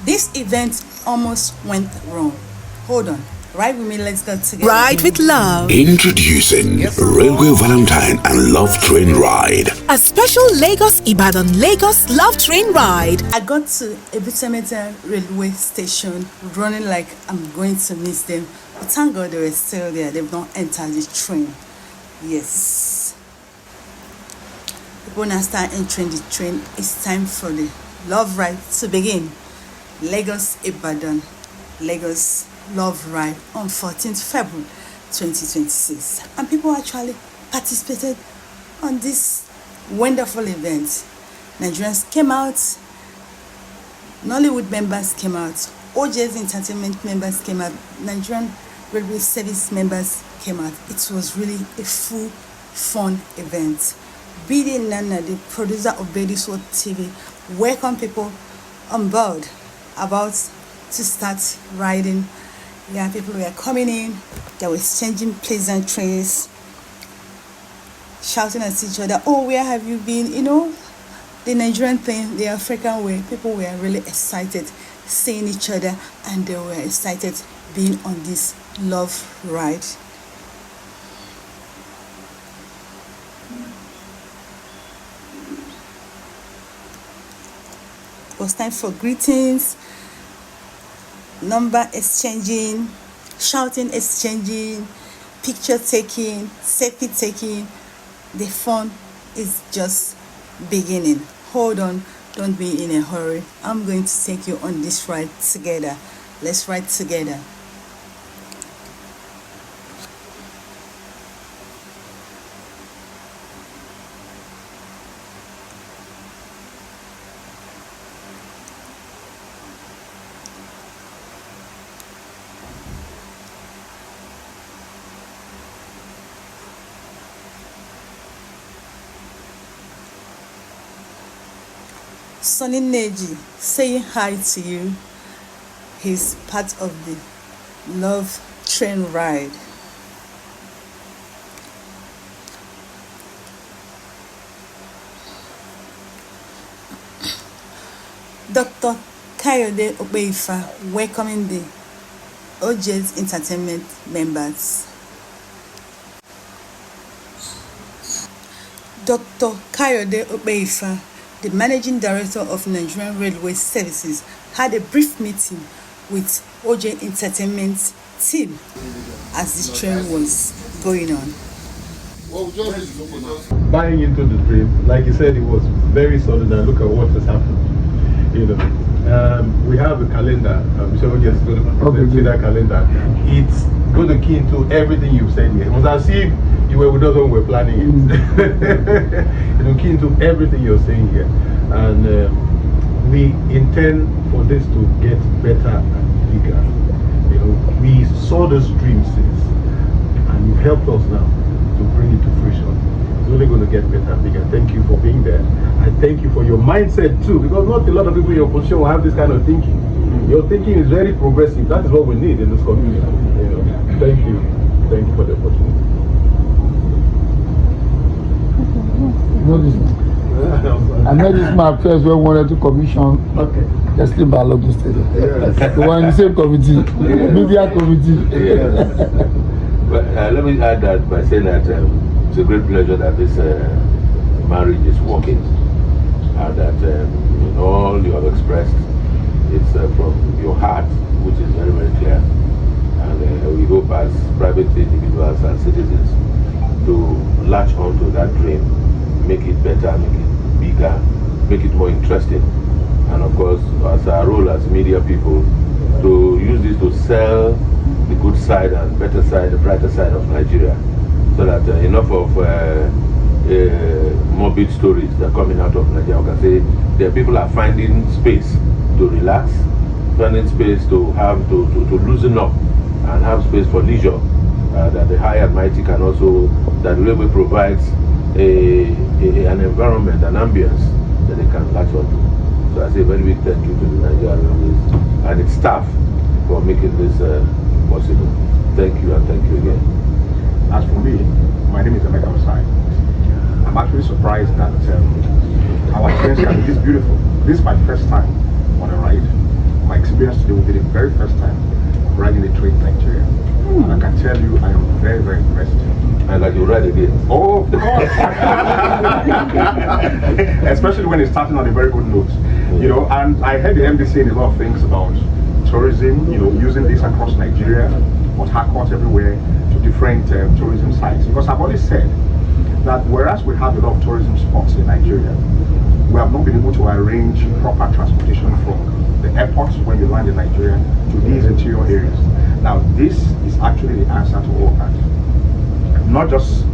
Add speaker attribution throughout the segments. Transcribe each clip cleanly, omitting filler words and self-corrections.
Speaker 1: This event almost went wrong. Hold on. Ride with me, let's go together.
Speaker 2: Ride with love.
Speaker 3: Introducing Railway Valentine and Love Train Ride.
Speaker 2: A special Lagos-Ibadan-Lagos Love Train Ride.
Speaker 1: I got to Ebutemeta railway station running like I'm going to miss them. But thank God they were still there. They've not entered the train. Yes. People now start entering the train. It's time for the love ride to begin. Lagos-Ibadan-Lagos Love Ride on 14th February 2026. And people actually participated on this wonderful event. Nigerians came out, Nollywood members came out, OJ's Entertainment members came out, Nigerian Railway Service members came out. It was really a full, fun event. BD Nana, the producer of Bediswo TV, welcomed people on board about to start riding. Yeah, people were coming in, they were exchanging pleasantries, shouting at each other, oh, where have you been? You know, the Nigerian thing, the African way. People were really excited seeing each other, and they were excited being on this love ride. It was time for greetings, number exchanging, shouting exchanging, picture taking, selfie taking. The fun is just beginning. Hold on, don't be in a hurry. I'm going to take you on this ride together. Let's ride together. Sonny Neji saying hi to you. He's part of the love train ride. Dr. Kayode Obeifa welcoming the OJ's Entertainment members. Dr. Kayode Obeifa, the Managing Director of Nigerian Railway Services, had a brief meeting with OJ Entertainment team as the train was going on.
Speaker 4: Buying into the dream, like you said, it was very solid, and look at what has happened. You know, we have a calendar. I'm sure we're just going to present that calendar. It's going to key into everything you've said here. It was as if you were with us when we were planning it. It will key into everything you're saying here, and we intend for this to get better and bigger. You know, we saw this dream since, and you've helped us now to bring it to fruition. It's only going to get better and bigger. Thank you for being there. I thank you for your mindset too, because not a lot of people in your position will have this kind of thinking. Your thinking is very progressive. That is what we need in this community. You know, thank you. Thank you for the opportunity.
Speaker 5: I know this is my first one wanted to commission Testing by Lagos Stadium. Yes. The one in the same committee, media committee.
Speaker 6: Yes. But let me add that by saying that it's a great pleasure that this marriage is working, and that in all you have expressed, it's from your heart, which is very, very clear. And we hope as private individuals and citizens to latch onto that dream, make it better, make it bigger, make it more interesting. And of course, as our role as media people, to use this to sell the good side and better side, the brighter side of Nigeria, so that enough of morbid stories that are coming out of Nigeria. I can say that people are finding space to relax, finding space to have to loosen up and have space for leisure. That the high and mighty can also, that the railway provides an environment, an ambience that they can latch on to. So I say very big thank you to the Nigerian Railways and its staff for making this possible. Thank you, and thank you again.
Speaker 7: As for me, my name is Emeka Osai. I'm actually surprised that our trains can be this beautiful. This is my first time on a ride. My experience today will be the very first time riding a train in Nigeria. And I can tell you, I am very, very impressed.
Speaker 6: And like you ride again.
Speaker 7: Oh, of course. Especially when it's starting on a very good note. You know, and I heard the MD saying a lot of things about tourism, you know, using this across Nigeria, Port Harcourt, everywhere, to different tourism sites. Because I've always said that whereas we have a lot of tourism spots in Nigeria, we have not been able to arrange proper transportation from the airports when you land in Nigeria to these interior areas. Now, this is actually the answer to all that. Not just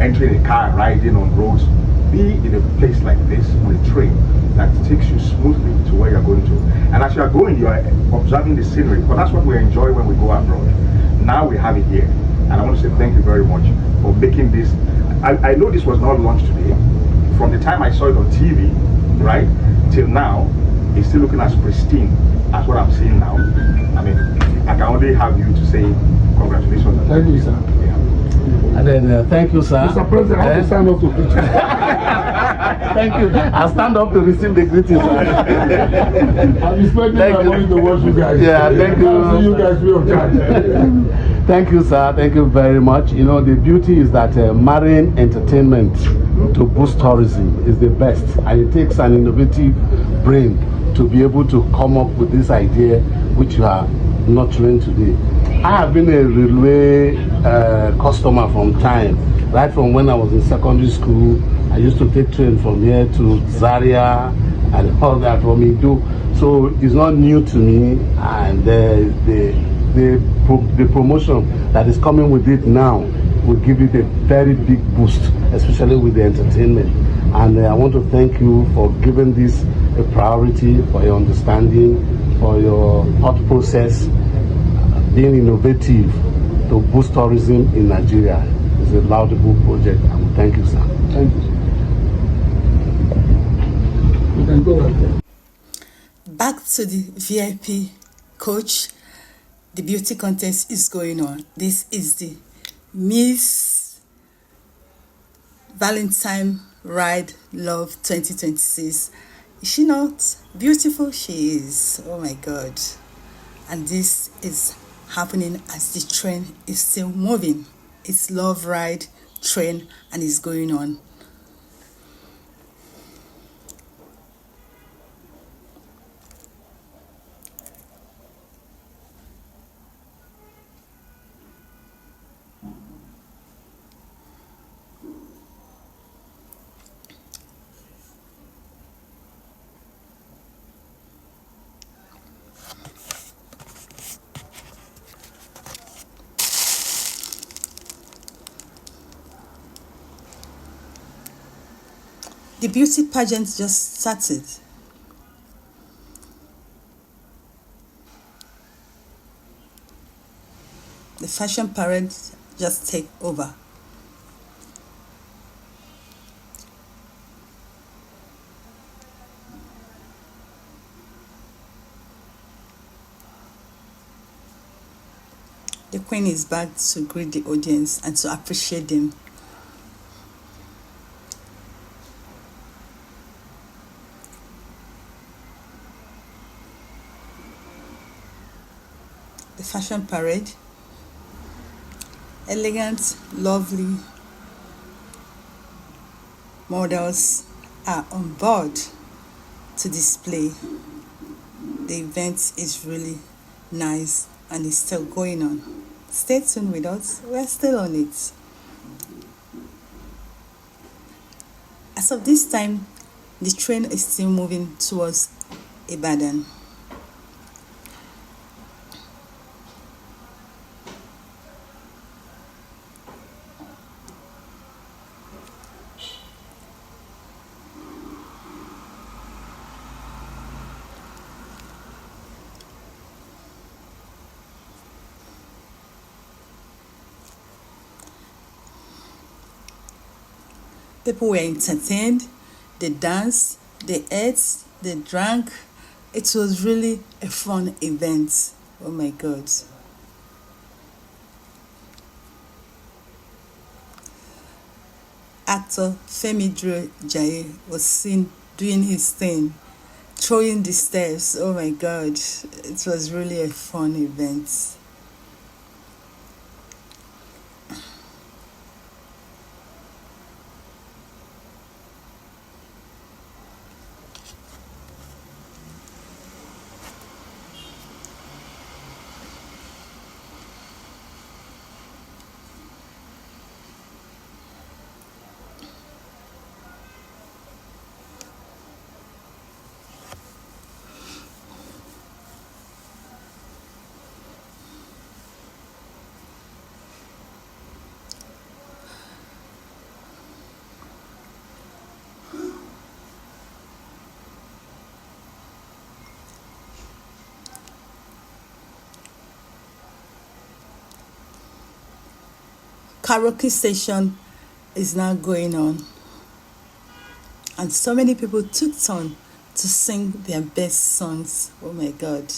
Speaker 7: entering a car, riding on roads, be in a place like this on a train that takes you smoothly to where you're going to. And as you are going, you are observing the scenery, because that's what we enjoy when we go abroad. Now we have it here. And I want to say thank you very much for making this. I know this was not launched today. From the time I saw it on TV, right, till now, it's still looking as pristine as what I'm seeing now. I mean, I can only have you to say congratulations.
Speaker 5: Thank you, sir.
Speaker 8: And then thank you, sir.
Speaker 5: Mr. President, I have to stand up to greet you.
Speaker 8: Thank you. I'll stand up to receive the greetings, sir.
Speaker 5: I'm expecting my money to watch you guys.
Speaker 8: Yeah, thank you.
Speaker 5: I'll see you guys free of charge.
Speaker 8: Thank you, sir. Thank you very much. You know, the beauty is that marine entertainment to boost tourism is the best, and it takes an innovative brain to be able to come up with this idea which you are nurturing today. I have been a railway customer from time, right from when I was in secondary school. I used to take train from here to Zaria and all that from Ido. So it's not new to me, and the promotion that is coming with it now will give it a very big boost, especially with the entertainment. And I want to thank you for giving this a priority, for your understanding, for your thought process, being innovative to boost tourism in Nigeria. It's a laudable project, and thank you, sir.
Speaker 5: Thank you. You can go right there.
Speaker 1: Back to the VIP coach. The beauty contest is going on. This is the Miss Valentine Ride Love 2026. Is she not beautiful? She is. Oh my God. And this is happening as the train is still moving. It's Love Ride Train and it's going on. The beauty pageant just started. The fashion parade just take over. The queen is back to greet the audience and to appreciate them. The fashion parade, elegant, lovely models are on board to display. The event is really nice and it's still going on. Stay tuned with us, we're still on it. As of this time, the train is still moving towards Ibadan. People were entertained, they danced, they ate, they drank. It was really a fun event. Oh my God. Actor Femi Jaye was seen doing his thing, throwing the stairs. Oh my God, it was really a fun event. Karaoke session is now going on, and so many people took turn to sing their best songs. Oh my God.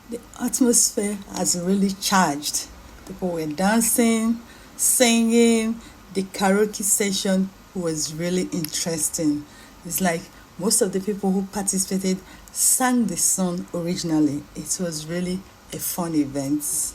Speaker 1: The atmosphere has really charged. People were dancing, singing. The karaoke session was really interesting. It's like most of the people who participated sang the song originally. It was really a fun event.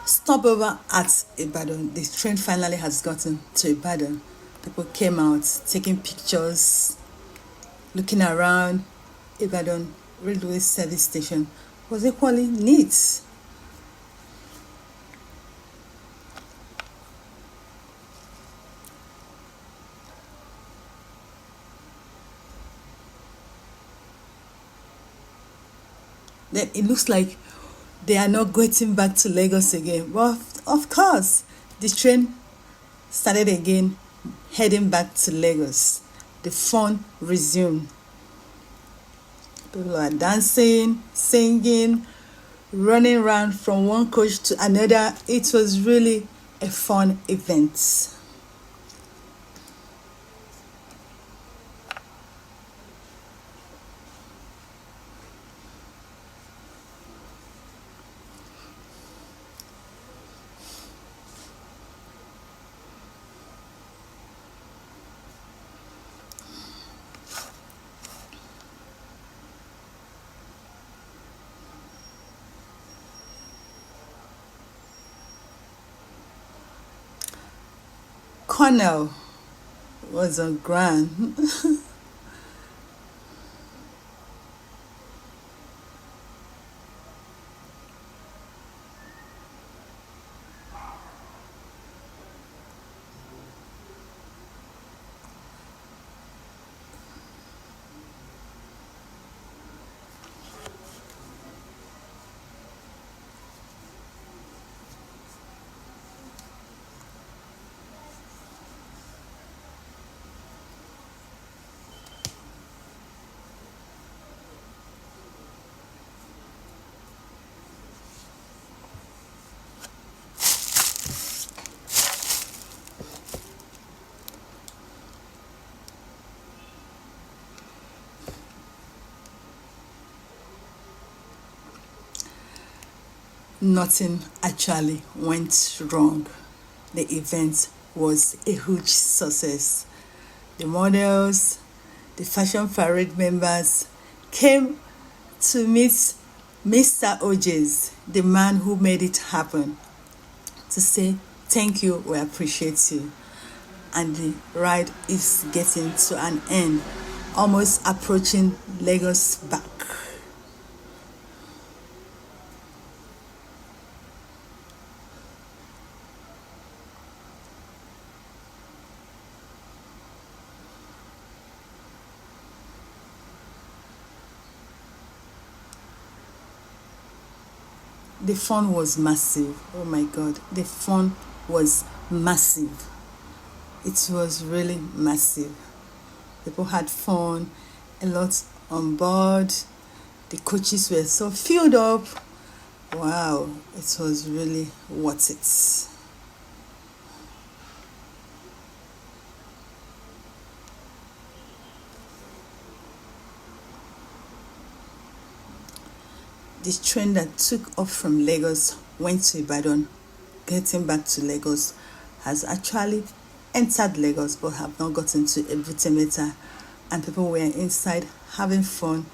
Speaker 1: Stopover at Ibadan. The train finally has gotten to Ibadan. People came out taking pictures, looking around. Ibadan railway service station was equally neat. Then it looks like they are not getting back to Lagos again. Well, of course, the train started again, heading back to Lagos. The fun resumed. People are dancing, singing, running around from one coach to another. It was really a fun event. Colonel was on ground. Nothing actually went wrong. The event was a huge success. The models, the fashion parade members came to meet Mr. Ojes, the man who made it happen, to say thank you, we appreciate you. And the ride is getting to an end, almost approaching Lagos back. The fun was massive. Oh my God, the fun was massive. It was really massive. People had fun, a lot on board. The coaches were so filled up. Wow, it was really worth it. The train that took off from Lagos went to Ibadan, getting back to Lagos, has actually entered Lagos but have not gotten to Ebutemeta, and people were inside having fun.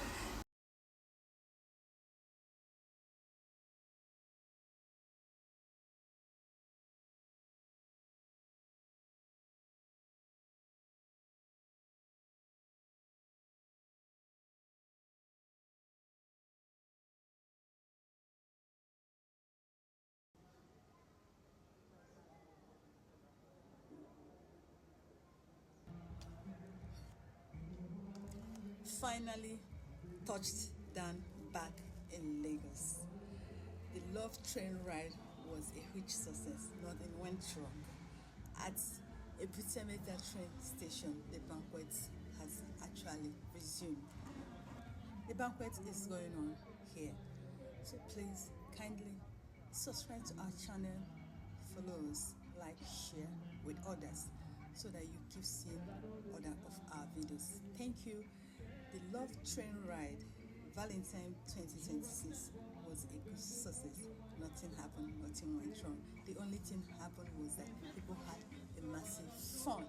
Speaker 1: Finally touched down back in Lagos. The Love Train ride was a huge success. Nothing went wrong. At Ebutemeta train station, the banquet has actually resumed. The banquet is going on here. So please kindly subscribe to our channel, follow us, like, share with others so that you keep seeing other of our videos. Thank you. The Love Train ride Valentine 2026 was a good success. Nothing happened, nothing went wrong. The only thing happened was that people had a massive fun.